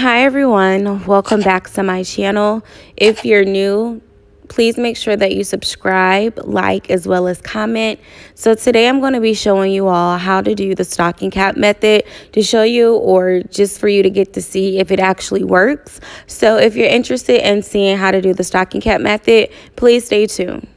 Hi everyone, welcome back to my channel. If you're new, please make sure that you subscribe, like, as well as comment. So today I'm going to be showing you all how to do the stocking cap method to show you, or just for you to get to see if it actually works. So if you're interested in seeing how to do the stocking cap method, please stay tuned.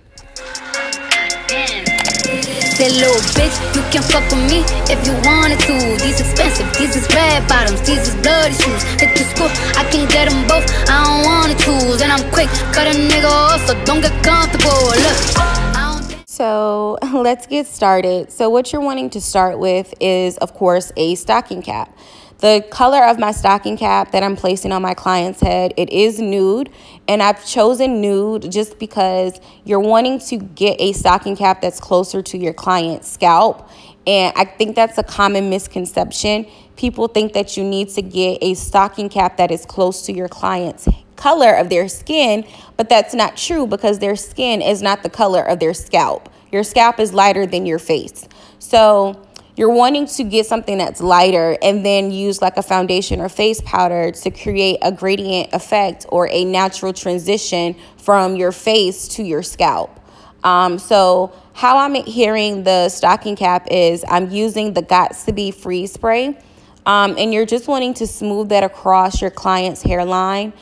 That little bitch, you can fuck with me if you wanted to. These expensive, these is red bottoms, these is bloody shoes. Hit the school, I can get them both, I don't wanna choose. And I'm quick, cut a nigga off, so don't get comfortable. Look, so let's get started. So what you're wanting to start with is, of course, a stocking cap. The color of my stocking cap that I'm placing on my client's head, it is nude, and I've chosen nude just because you're wanting to get a stocking cap that's closer to your client's scalp, and I think that's a common misconception. People think that you need to get a stocking cap that is close to your client's color of their skin, but that's not true because their skin is not the color of their scalp. Your scalp is lighter than your face. So you're wanting to get something that's lighter and then use like a foundation or face powder to create a gradient effect or a natural transition from your face to your scalp. So how I'm adhering the stocking cap is I'm using the Gots to Be Freeze spray. And you're just wanting to smooth that across your client's hairline.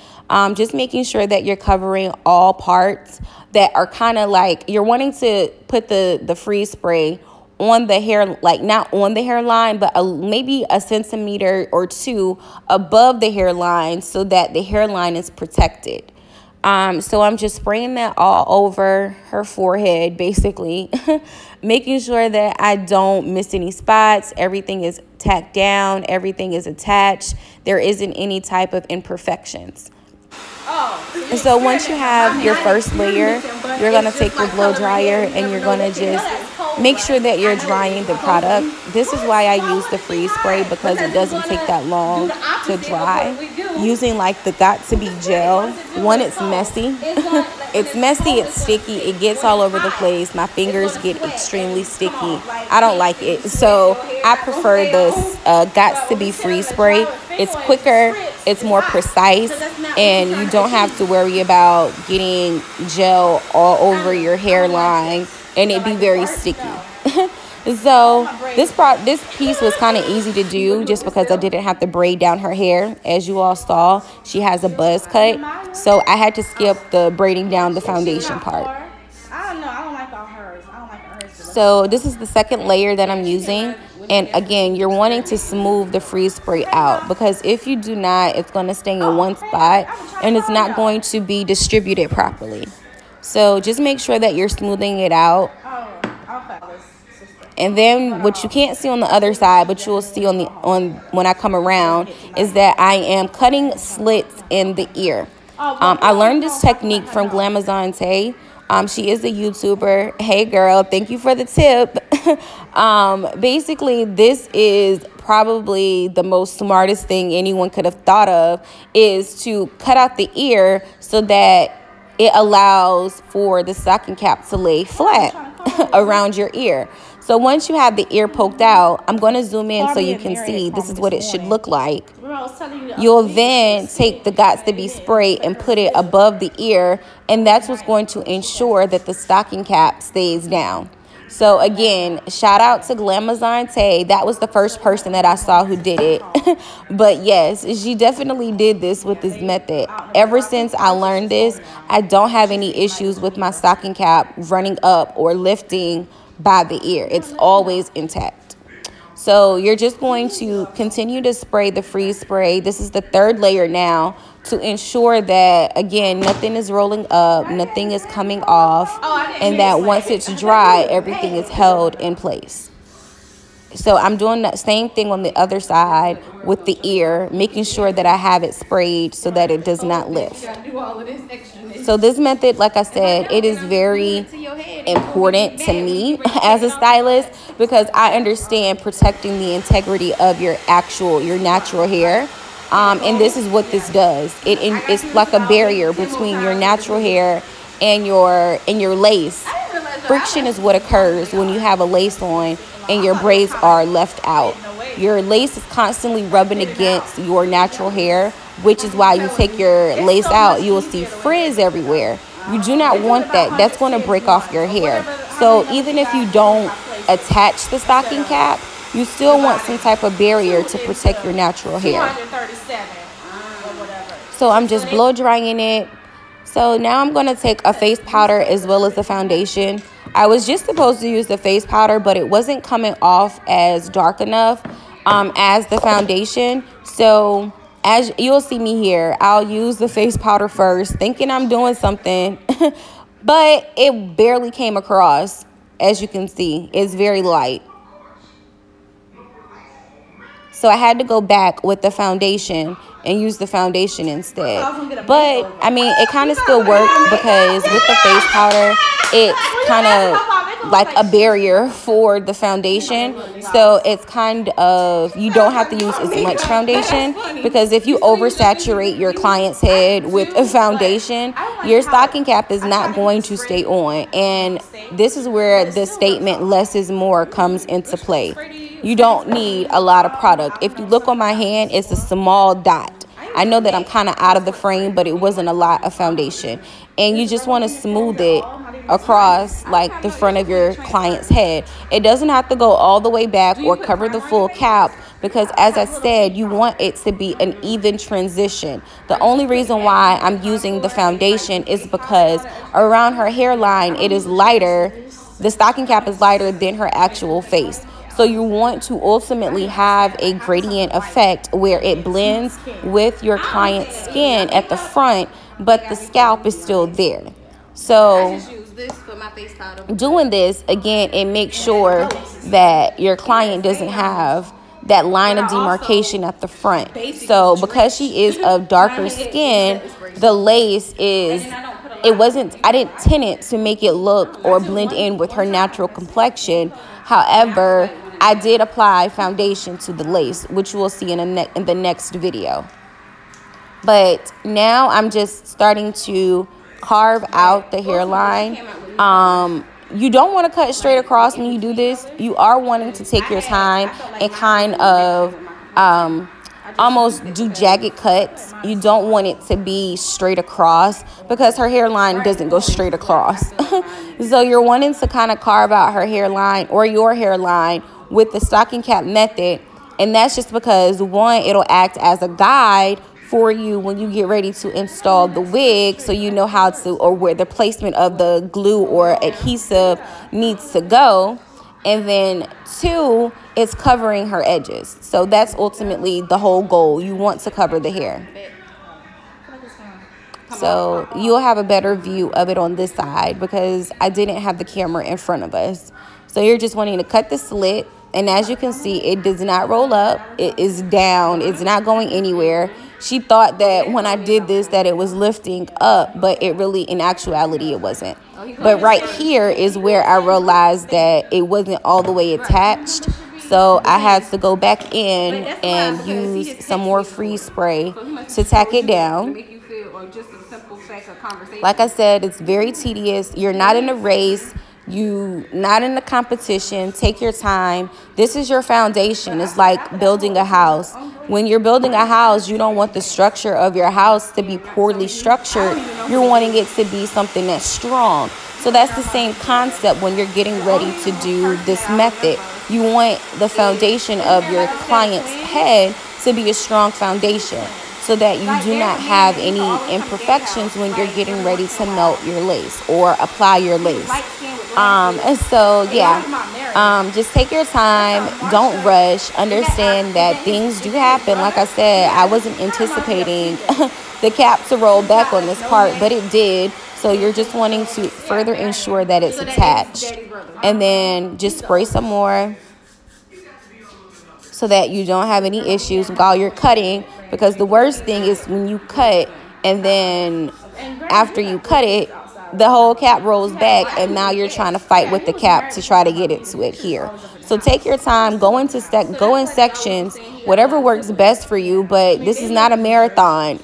Just making sure that you're covering all parts that are kind of like, you're wanting to put the freeze spray on the hair, like not on the hairline, but maybe a centimeter or two above the hairline so that the hairline is protected. So I'm just spraying that all over her forehead, basically, making sure that I don't miss any spots. Everything is tacked down. Everything is attached. There isn't any type of imperfections. And so once you have your first layer, you're going to take your blow dryer and you're going to just make sure that you're drying the product. This is why I use the freeze spray, because it doesn't take that long to dry. Using like the Got to Be gel, one, it's messy. It's messy, it's sticky, it gets all over the place. My fingers get extremely sticky. I don't like it. So I prefer this Got to Be freeze spray. It's quicker, it's more precise, and you don't have to worry about getting gel all over your hairline and it be very sticky. So this piece was kind of easy to do just because I didn't have to braid down her hair. As you all saw, she has a buzz cut, so I had to skip the braiding down the foundation part. So this is the second layer that I'm using. And again, you're wanting to smooth the freeze spray out, because if you do not, it's going to stay in one spot and it's not going to be distributed properly. So just make sure that you're smoothing it out. And then what you can't see on the other side, but you will see on when I come around, is that I am cutting slits in the ear. I learned this technique from Glamazon Tay. She is a YouTuber. Hey girl, thank you for the tip. Basically, this is probably the most smartest thing anyone could have thought of, is to cut out the ear so that it allows for the stocking cap to lay flat around your ear. So once you have the ear poked out, I'm going to zoom in so you can see this is what it should look like. You'll then take the Gots to Be spray and put it above the ear, and that's what's going to ensure that the stocking cap stays down. So again, shout out to Glamazon Tay. That was the first person that I saw who did it. But yes, she definitely did this with this method. Ever since I learned this, I don't have any issues with my stocking cap running up or lifting by the ear. It's always intact. So you're just going to continue to spray the freeze spray. This is the third layer now, to ensure that, again, nothing is rolling up, nothing is coming off, and that once it's dry, everything is held in place. So I'm doing that same thing on the other side with the ear, making sure that I have it sprayed so that it does not lift. So this method, like I said, it is very important to me as a stylist, because I understand protecting the integrity of your natural hair. And this is what this does. It's like a barrier between your natural hair and your lace. Friction is what occurs when you have a lace on and your braids are left out. Your lace is constantly rubbing against your natural hair, which is why you take your lace out, you will see frizz everywhere. You do not want that. That's going to break off your hair. So even if you don't attach the stocking cap, you still want some type of barrier to protect your natural hair. So I'm just blow drying it. So now I'm going to take a face powder as well as the foundation. I was just supposed to use the face powder, but it wasn't coming off as dark enough as the foundation. So as you'll see me here, I'll use the face powder first, thinking I'm doing something, but it barely came across. As you can see, it's very light. So I had to go back with the foundation and use the foundation instead. But, I mean, it kind of still worked because with the face powder, it's kind of like a barrier for the foundation. So it's kind of, you don't have to use as much foundation, because if you oversaturate your client's head with a foundation, your stocking cap is not going to stay on. And this is where the statement less is more comes into play. You don't need a lot of product. If you look on my hand, it's a small dot. I know that I'm kind of out of the frame, but it wasn't a lot of foundation. And you just want to smooth it across like the front of your client's head. It doesn't have to go all the way back or cover the full cap, because as I said, you want it to be an even transition. The only reason why I'm using the foundation is because around her hairline, it is lighter. The stocking cap is lighter than her actual face. So you want to ultimately have a gradient effect where it blends with your client's skin at the front, but the scalp is still there. So doing this, again, it makes sure that your client doesn't have that line of demarcation at the front. So because she is of darker skin, the lace is, I didn't tint it to make it look or blend in with her natural complexion. However, I did apply foundation to the lace, which you will see in the next video. But now I'm just starting to carve out the hairline. You don't want to cut straight across when you do this. You are wanting to take your time and kind of almost do jagged cuts. You don't want it to be straight across because her hairline doesn't go straight across. So you're wanting to kind of carve out her hairline or your hairline with the stocking cap method. And that's just because, one, it'll act as a guide for you when you get ready to install the wig, so you know how to, or where the placement of the glue or adhesive needs to go. And then two, it's covering her edges. So that's ultimately the whole goal. You want to cover the hair. So you'll have a better view of it on this side because I didn't have the camera in front of us. So you're just wanting to cut the slit. And as you can see, it does not roll up. It is down. It's not going anywhere. She thought that when I did this that it was lifting up, but it really, in actuality, it wasn't. But right here is where I realized that it wasn't all the way attached. So I had to go back in and use some more freeze spray to tack it down. Like I said, it's very tedious. You're not in a race. You not in a competition. Take your time. This is your foundation. It's like building a house. When you're building a house, you don't want the structure of your house to be poorly structured. You're wanting it to be something that's strong. So that's the same concept when you're getting ready to do this method. You want the foundation of your client's head to be a strong foundation, so that you do not have any imperfections when you're getting ready to melt your lace or apply your lace. And so, yeah, just take your time. Don't rush. Understand that things do happen. Like I said, I wasn't anticipating the cap to roll back on this part, but it did. So you're just wanting to further ensure that it's attached. And then just spray some more so that you don't have any issues while you're cutting. Because the worst thing is when you cut and then after you cut it, the whole cap rolls back and now you're trying to fight with the cap to try to get it to adhere. So take your time, go in sections, whatever works best for you, but this is not a marathon.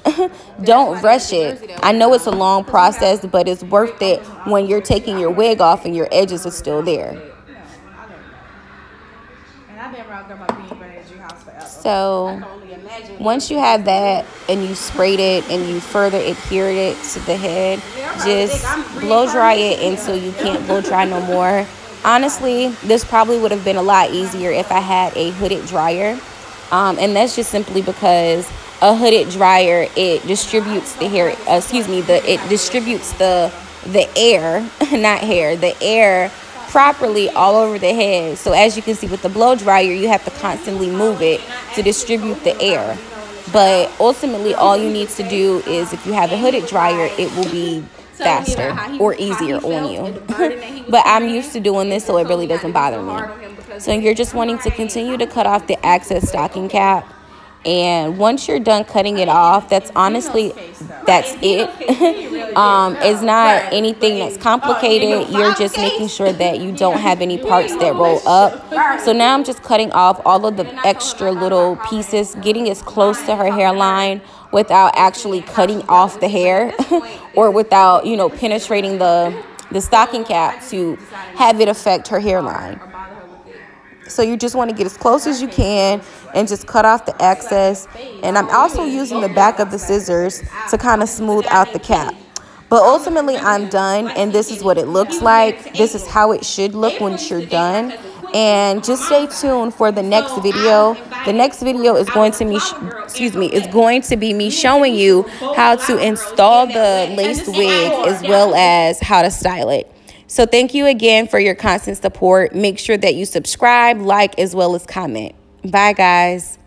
Don't rush it. I know it's a long process, but it's worth it when you're taking your wig off and your edges are still there. So Once you have that and you sprayed it and you further adhered it to the head, just blow dry it until you can't blow dry no more. Honestly, this probably would have been a lot easier if I had a hooded dryer. And that's just simply because a hooded dryer, it distributes the hair, it distributes the air, not hair, the air properly all over the head. So as you can see with the blow dryer, you have to constantly move it to distribute the air. But ultimately, all you need to do is, if you have a hooded dryer, it will be faster or easier on you. But I'm used to doing this, so it really doesn't bother me. So you're just wanting to continue to cut off the excess stocking cap. And once you're done cutting it off, that's it. It's not anything that's complicated. You're just making sure that you don't have any parts that roll up. So now I'm just cutting off all of the extra little pieces, getting as close to her hairline without actually cutting off the hair or without, penetrating the stocking cap to have it affect her hairline. So you just want to get as close as you can and just cut off the excess. And I'm also using the back of the scissors to kind of smooth out the cap. But ultimately, I'm done, and this is what it looks like. This is how it should look once you're done. And just stay tuned for the next video. The next video is going to be me showing you how to install the lace wig as well as how to style it. So thank you again for your constant support. Make sure that you subscribe, like, as well as comment. Bye, guys.